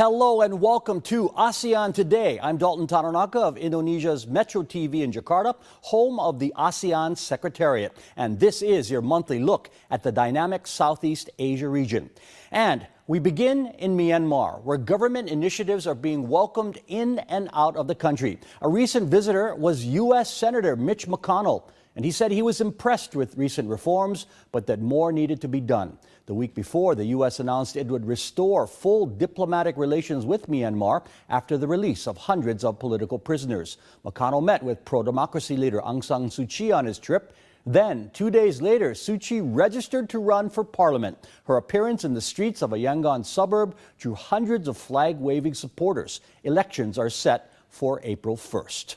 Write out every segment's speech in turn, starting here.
Hello and welcome to ASEAN Today. I'm Dalton Tanonaka of Indonesia's Metro TV in Jakarta, home of the ASEAN Secretariat. And this is your monthly look at the dynamic Southeast Asia region. And we begin in Myanmar, where government initiatives are being welcomed in and out of the country. A recent visitor was U.S. Senator Mitch McConnell, and he said he was impressed with recent reforms, but that more needed to be done. The week before, the U.S. announced it would restore full diplomatic relations with Myanmar after the release of hundreds of political prisoners. McConnell met with pro-democracy leader Aung San Suu Kyi on his trip. Then, 2 days later, Suu Kyi registered to run for parliament. Her appearance in the streets of a Yangon suburb drew hundreds of flag-waving supporters. Elections are set for April 1st.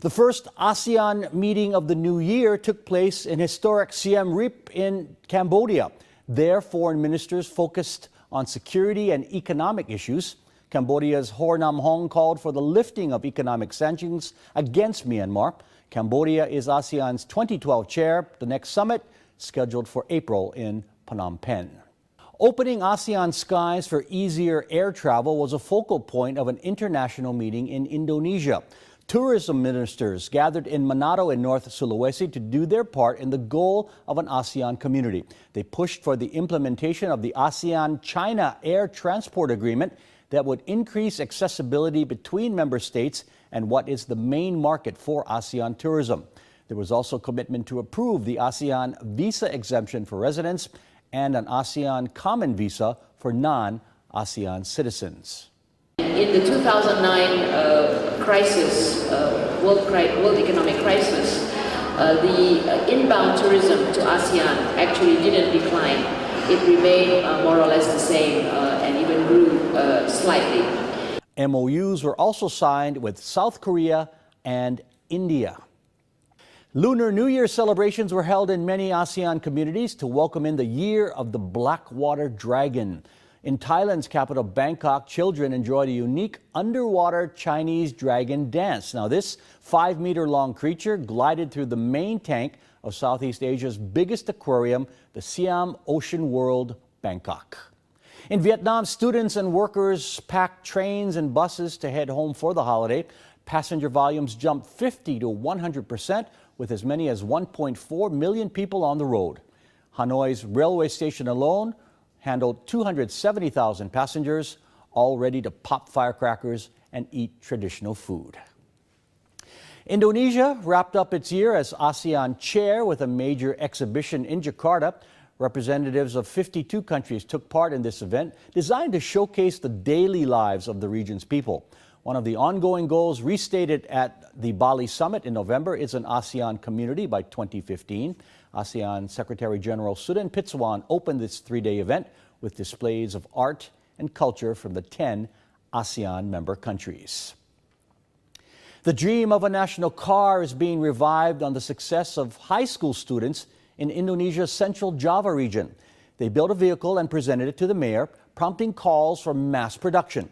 The first ASEAN meeting of the new year took place in historic Siem Reap in Cambodia. There, foreign ministers focused on security and economic issues. Cambodia's Ho Nam Hong called for the lifting of economic sanctions against Myanmar. Cambodia is ASEAN's 2012 chair. The next summit scheduled for April in Phnom Penh. Opening ASEAN skies for easier air travel was a focal point of an international meeting in Indonesia. Tourism ministers gathered in Manado in North Sulawesi to do their part in the goal of an ASEAN community. They pushed for the implementation of the ASEAN-China Air Transport Agreement that would increase accessibility between member states and what is the main market for ASEAN tourism. There was also commitment to approve the ASEAN visa exemption for residents and an ASEAN common visa for non-ASEAN citizens. In the 2009 crisis, world economic crisis, the inbound tourism to ASEAN actually didn't decline. It remained more or less the same and even grew slightly. MOUs were also signed with South Korea and India. Lunar New Year celebrations were held in many ASEAN communities to welcome in the Year of the Blackwater Dragon. In Thailand's capital, Bangkok, children enjoyed a unique underwater Chinese dragon dance. Now, this 5-meter-long creature glided through the main tank of Southeast Asia's biggest aquarium, the Siam Ocean World, Bangkok. In Vietnam, students and workers packed trains and buses to head home for the holiday. Passenger volumes jumped 50 to 100%, with as many as 1.4 million people on the road. Hanoi's railway station alone handled 270,000 passengers, all ready to pop firecrackers and eat traditional food. Indonesia wrapped up its year as ASEAN chair with a major exhibition in Jakarta. Representatives of 52 countries took part in this event, designed to showcase the daily lives of the region's people. One of the ongoing goals restated at the Bali summit in November is an ASEAN community by 2015. ASEAN Secretary General Sudan Pitsuwan opened this 3-day event with displays of art and culture from the 10 ASEAN member countries. The dream of a national car is being revived on the success of high school students in Indonesia's central Java region. They built a vehicle and presented it to the mayor, prompting calls for mass production.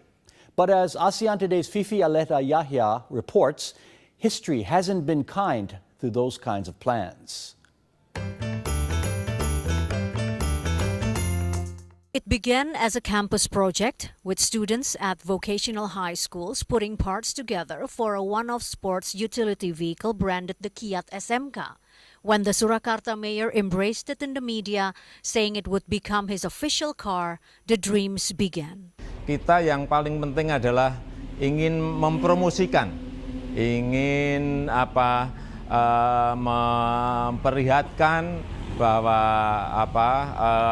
But as ASEAN Today's Fifi Aleta Yahya reports, history hasn't been kind to those kinds of plans. It began as a campus project with students at vocational high schools putting parts together for a one-off sports utility vehicle branded the Kiat SMK. When the Surakarta mayor embraced it in the media, saying it would become his official car, the dreams began. Kita yang paling penting adalah ingin mempromosikan, ingin memperlihatkan bahwa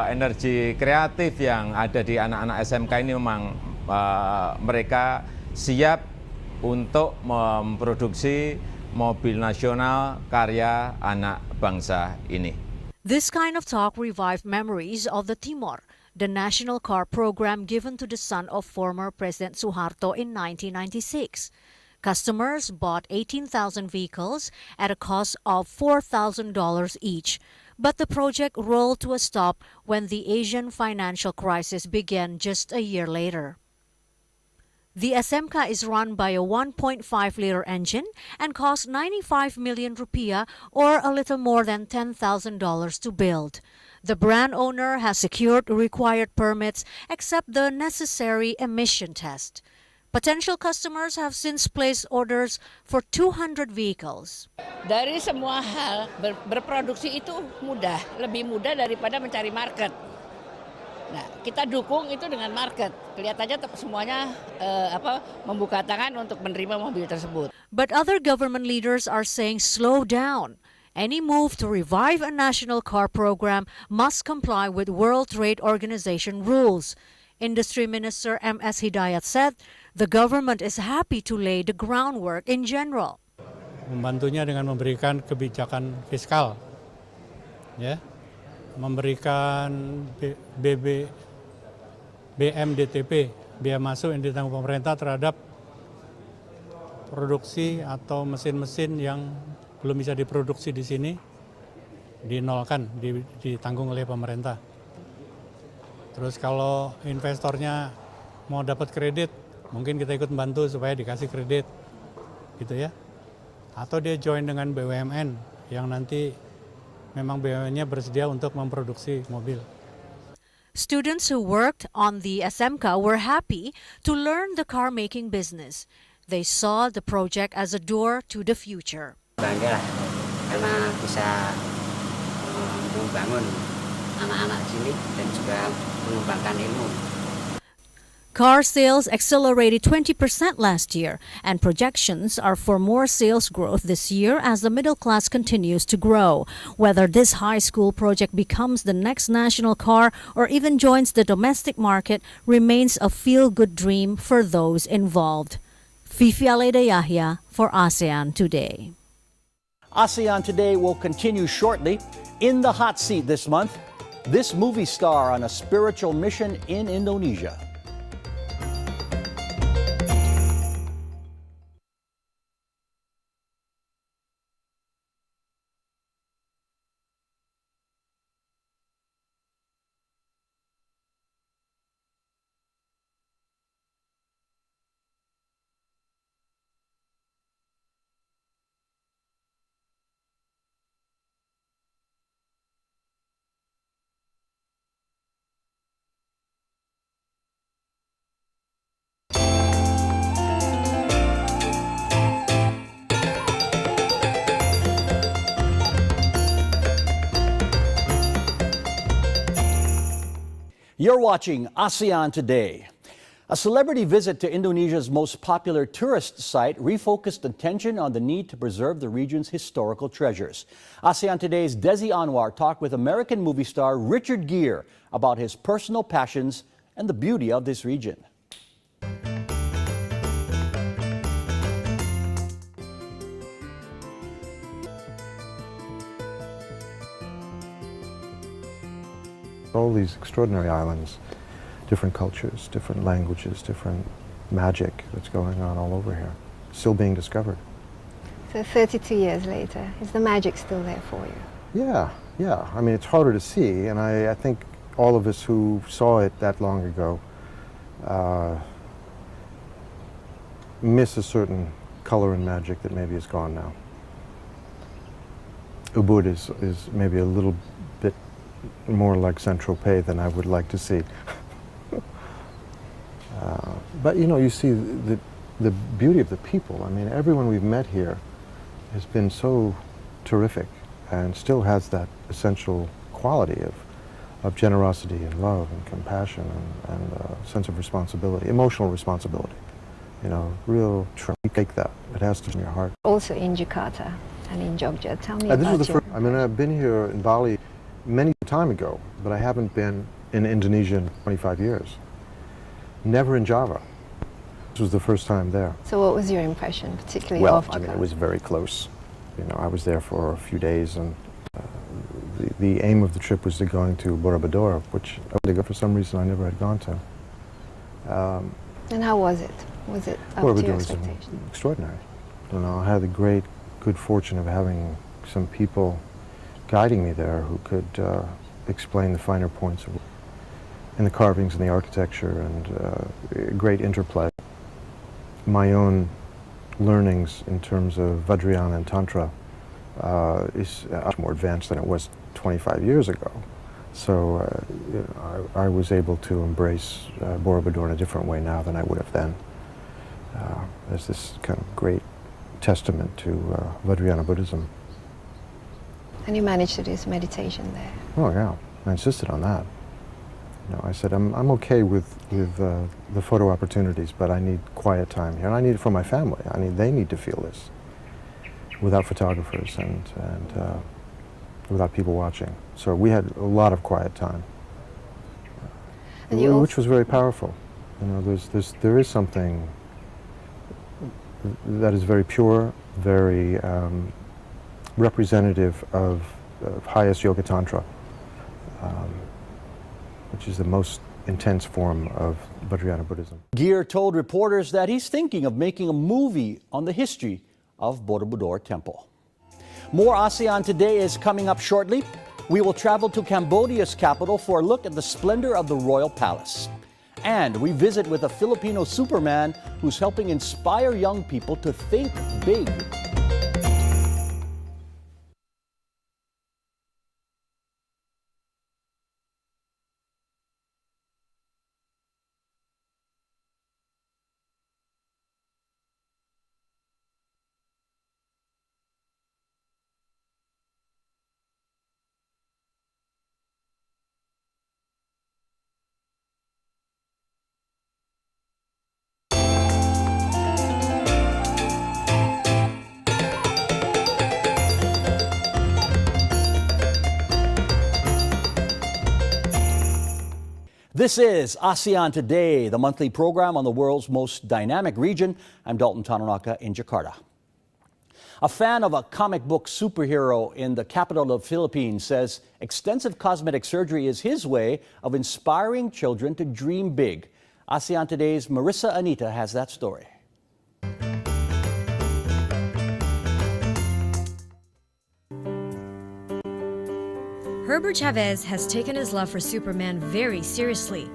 energi kreatif yang ada di anak-anak SMK ini memang mereka siap untuk memproduksi mobil nasional karya anak bangsa ini. This kind of talk revived memories of the Timor, the national car program given to the son of former President Suharto in 1996. Customers bought 18,000 vehicles at a cost of $4,000 each. But the project rolled to a stop when the Asian financial crisis began just a year later. The SMK is run by a 1.5-liter engine and costs 95 million rupiah or a little more than $10,000 to build. The brand owner has secured required permits except the necessary emission test. Potential customers have since placed orders for 200 vehicles. Dari semua hal, berproduksi itu mudah, lebih mudah daripada mencari market. Nah, kita dukung itu dengan market. Kelihatannya semuanya membuka tangan untuk menerima mobil tersebut. But other government leaders are saying slow down. Any move to revive a national car program must comply with World Trade Organization rules. Industry Minister M.S. Hidayat said the government is happy to lay the groundwork in general. Membantunya dengan memberikan kebijakan fiskal, ya, memberikan BMDTP, biaya masuk yang ditanggung pemerintah terhadap produksi atau mesin-mesin yang belum bisa diproduksi di sini, dinolkan, ditanggung oleh pemerintah. Terus kalau investornya mau dapat kredit, mungkin kita ikut membantu supaya dikasih kredit, gitu ya. Atau dia join dengan BUMN yang nanti memang BUMN-nya bersedia untuk memproduksi mobil. Students who worked on the SMK were happy to learn the car making business. They saw the project as a door to the future. Bangga lah, karena bisa membangun anak-anak sini dan juga mengembangkan ilmu. Car sales accelerated 20% last year, and projections are for more sales growth this year as the middle class continues to grow. Whether this high school project becomes the next national car or even joins the domestic market remains a feel-good dream for those involved. Fifi Aleda Yahya for ASEAN Today. ASEAN Today will continue shortly. In the hot seat this month, this movie star on a spiritual mission in Indonesia. You're watching ASEAN Today. A celebrity visit to Indonesia's most popular tourist site refocused attention on the need to preserve the region's historical treasures. ASEAN Today's Desi Anwar talked with American movie star Richard Gere about his personal passions and the beauty of this region. All these extraordinary islands, different cultures, different languages, different magic that's going on all over here, still being discovered. So 32 years later, is the magic still there for you? Yeah. I mean, it's harder to see, and I think all of us who saw it that long ago miss a certain color and magic that maybe is gone now. Ubud is maybe a little bit more like Saint-Tropez than I would like to see. But you know, you see the beauty of the people. I mean, everyone we've met here has been so terrific and still has that essential quality of generosity and love and compassion and sense of responsibility, emotional responsibility. You know, real you take that. It has to be in your heart. Also in Jakarta and in Jogja. Tell me This about was the first. I mean, I've been here in Bali many time ago, but I haven't been in Indonesia in 25 years. Never in Java. This was the first time there. So what was your impression, particularly Well, of Jakarta? I mean, it was very close. You know, I was there for a few days, and the aim of the trip was to going to Borobudur, which for some reason I never had gone to. And how was it? Was it up to your Borobudur was expectations? extraordinary. You know, I had the great good fortune of having some people guiding me there who could explain the finer points in the carvings and the architecture and great interplay. My own learnings in terms of Vajrayana and Tantra is much more advanced than it was 25 years ago. So you know, I was able to embrace Borobudur in a different way now than I would have then. There's this kind of great testament to Vajrayana Buddhism. And you managed to do some meditation there. Oh yeah, I insisted on that. You know, I said I'm okay with the photo opportunities, but I need quiet time here, and I need it for my family. They need to feel this without photographers and without people watching. So we had a lot of quiet time, which was very powerful. You know, there is something that is very pure, very representative of highest Yoga Tantra, which is the most intense form of Vajrayana Buddhism. Gere told reporters that he's thinking of making a movie on the history of Borobudur Temple. More ASEAN Today is coming up shortly. We will travel to Cambodia's capital for a look at the splendor of the royal palace. And we visit with a Filipino Superman who's helping inspire young people to think big. This is ASEAN Today, the monthly program on the world's most dynamic region. I'm Dalton Tanonaka in Jakarta. A fan of a comic book superhero in the capital of the Philippines says extensive cosmetic surgery is his way of inspiring children to dream big. ASEAN Today's Marissa Anita has that story. Herbert Chavez has taken his love for Superman very seriously.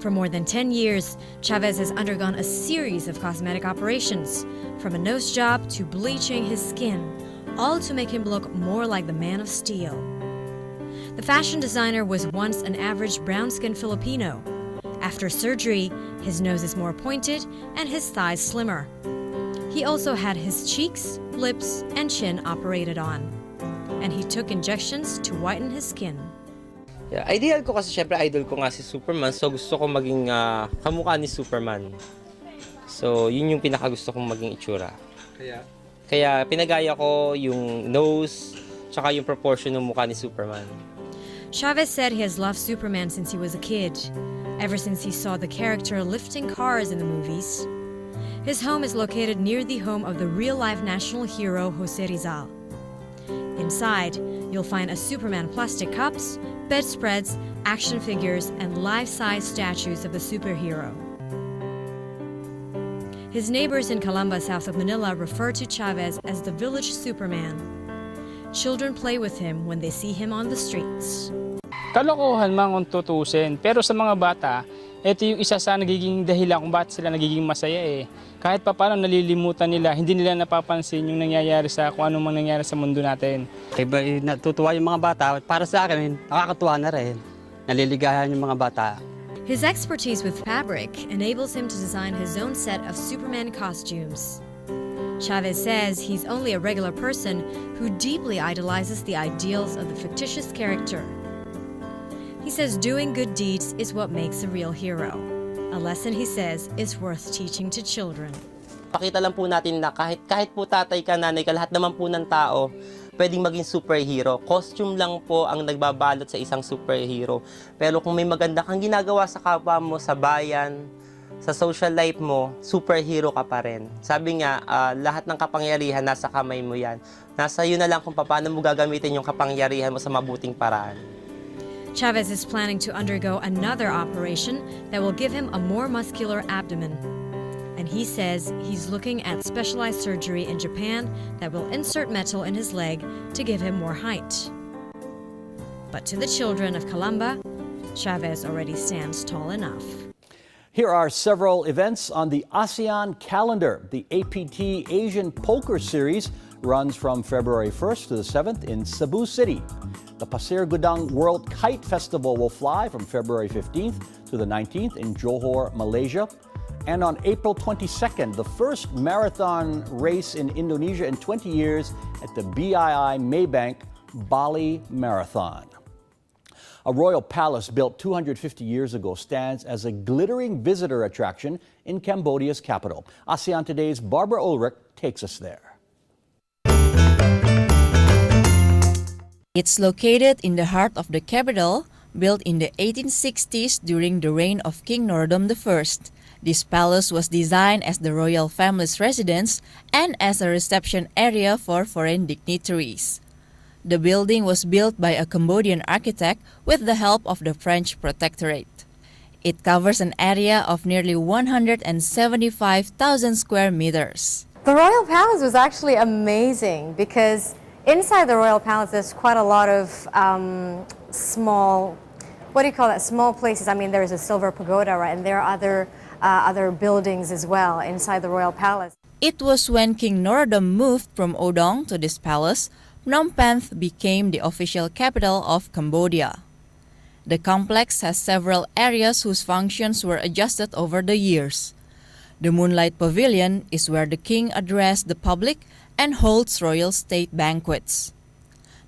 For more than 10 years, Chavez has undergone a series of cosmetic operations, from a nose job to bleaching his skin, all to make him look more like the Man of Steel. The fashion designer was once an average brown-skinned Filipino. After surgery, his nose is more pointed and his thighs slimmer. He also had his cheeks, lips, and chin operated on. And he took injections to whiten his skin. Yeah, ideal ko kasi syempre idol ko nga si Superman, so gusto ko maging kamukha ni Superman. So yun yung pinakagusto kong maging itsura. Kaya pinagaya ko yung nose, tsaka yung proportion ng mukha ni Superman. Chavez said he has loved Superman since he was a kid, ever since he saw the character lifting cars in the movies. His home is located near the home of the real-life national hero Jose Rizal. Inside, you'll find a Superman plastic cups, bedspreads, action figures, and life-size statues of the superhero. His neighbors in Calamba, south of Manila, refer to Chavez as the village Superman. Children play with him when they see him on the streets. Kalokohan man kung tutusin, pero sa mga bata, ito yung isa sa nagiging dahilan kung bakit sila nagiging masaya eh. Kahit pa paano nalilimutan nila, hindi nila napapansin yung nangyayari kung ano mang nangyayari sa mundo natin. Iba, natutuwa yung mga bata. Para sa akin, nakakatuwa na rin. Naliligayahan yung mga bata. His expertise with fabric enables him to design his own set of Superman costumes. Chavez says he's only a regular person who deeply idolizes the ideals of the fictitious character. He says doing good deeds is what makes a real hero. A lesson, he says, is worth teaching to children. Pakita lang po natin na kahit po tatay ka, nanay ka, lahat naman po ng tao pwedeng maging superhero. Costume lang po ang nagbabalot sa isang superhero. Pero kung may maganda kang ginagawa sa kapwa mo, sa bayan, sa social life mo, superhero ka pa rin. Sabi nga, lahat ng kapangyarihan nasa kamay mo yan. Nasa iyo na lang kung paano mo gagamitin yung kapangyarihan mo sa mabuting paraan. Chavez is planning to undergo another operation that will give him a more muscular abdomen. And he says he's looking at specialized surgery in Japan that will insert metal in his leg to give him more height. But to the children of Calamba, Chavez already stands tall enough. Here are several events on the ASEAN calendar. The APT Asian Poker Series runs from February 1st to the 7th in Cebu City. The Pasir Gudang World Kite Festival will fly from February 15th to the 19th in Johor, Malaysia. And on April 22nd, the first marathon race in Indonesia in 20 years at the BII Maybank Bali Marathon. A royal palace built 250 years ago stands as a glittering visitor attraction in Cambodia's capital. Asean Today's Barbara Ulrich takes us there. It's located in the heart of the capital, built in the 1860s during the reign of King Norodom I. This palace was designed as the royal family's residence and as a reception area for foreign dignitaries. The building was built by a Cambodian architect with the help of the French Protectorate. It covers an area of nearly 175,000 square meters. The Royal Palace was actually amazing because inside the Royal Palace there's quite a lot of small, small places. I mean, there's a silver pagoda, right? And there are other buildings as well inside the Royal Palace. It was when King Norodom moved from Odong to this palace, Phnom Penh became the official capital of Cambodia. The complex has several areas whose functions were adjusted over the years. The Moonlight Pavilion is where the king addressed the public and holds royal state banquets.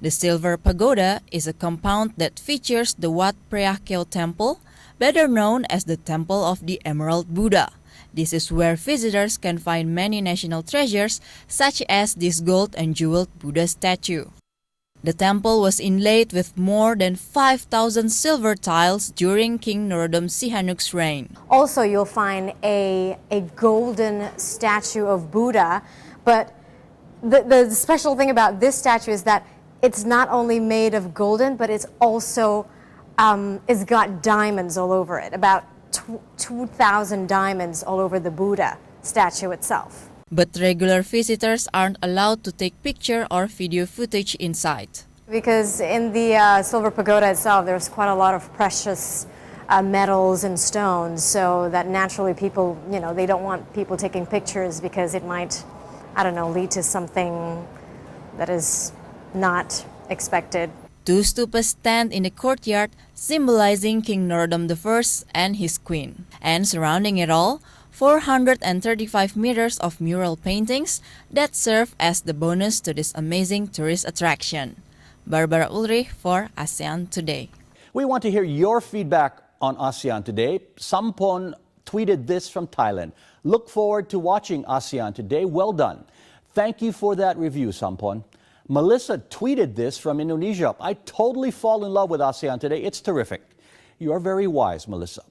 The Silver Pagoda is a compound that features the Wat Phra Kaew Temple, better known as the Temple of the Emerald Buddha. This is where visitors can find many national treasures such as this gold and jeweled Buddha statue. The temple was inlaid with more than 5,000 silver tiles during King Norodom Sihanouk's reign. Also, you'll find a golden statue of Buddha, but the special thing about this statue is that it's not only made of golden, but it's also it's got diamonds all over it, about 2,000 diamonds all over the Buddha statue itself. But regular visitors aren't allowed to take picture or video footage inside. Because in the Silver Pagoda itself, there's quite a lot of precious metals and stones, so that naturally people, they don't want people taking pictures because it might, lead to something that is not expected. Two stupas stand in the courtyard symbolizing King Norodom I and his queen. And surrounding it all, 435 meters of mural paintings that serve as the bonus to this amazing tourist attraction. Barbara Ulrich for ASEAN Today. We want to hear your feedback on ASEAN Today. Sampon tweeted this from Thailand. Look forward to watching ASEAN Today. Well done. Thank you for that review, Sampon. Melissa tweeted this from Indonesia. I totally fall in love with ASEAN Today. It's terrific. You are very wise, Melissa.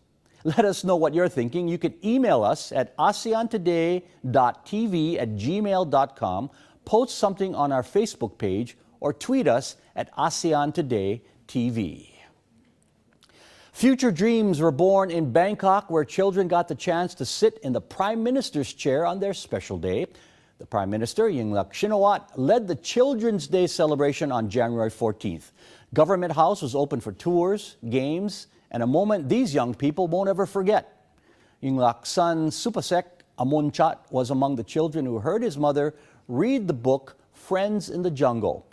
Let us know what you're thinking. You can email us at aseantoday.tv@gmail.com, post something on our Facebook page, or tweet us at ASEAN Today TV. Future dreams were born in Bangkok, where children got the chance to sit in the Prime Minister's chair on their special day. The Prime Minister, Yingluck Shinawat, led the Children's Day celebration on January 14th. Government House was open for tours, games, and a moment these young people won't ever forget. Yingluck's son, Supasek Amunchat, was among the children who heard his mother read the book Friends in the Jungle.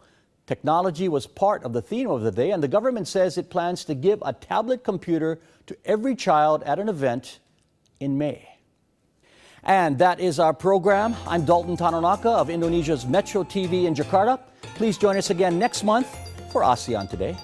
Technology was part of the theme of the day, and the government says it plans to give a tablet computer to every child at an event in May. And that is our program. I'm Dalton Tanonaka of Indonesia's Metro TV in Jakarta. Please join us again next month for ASEAN Today.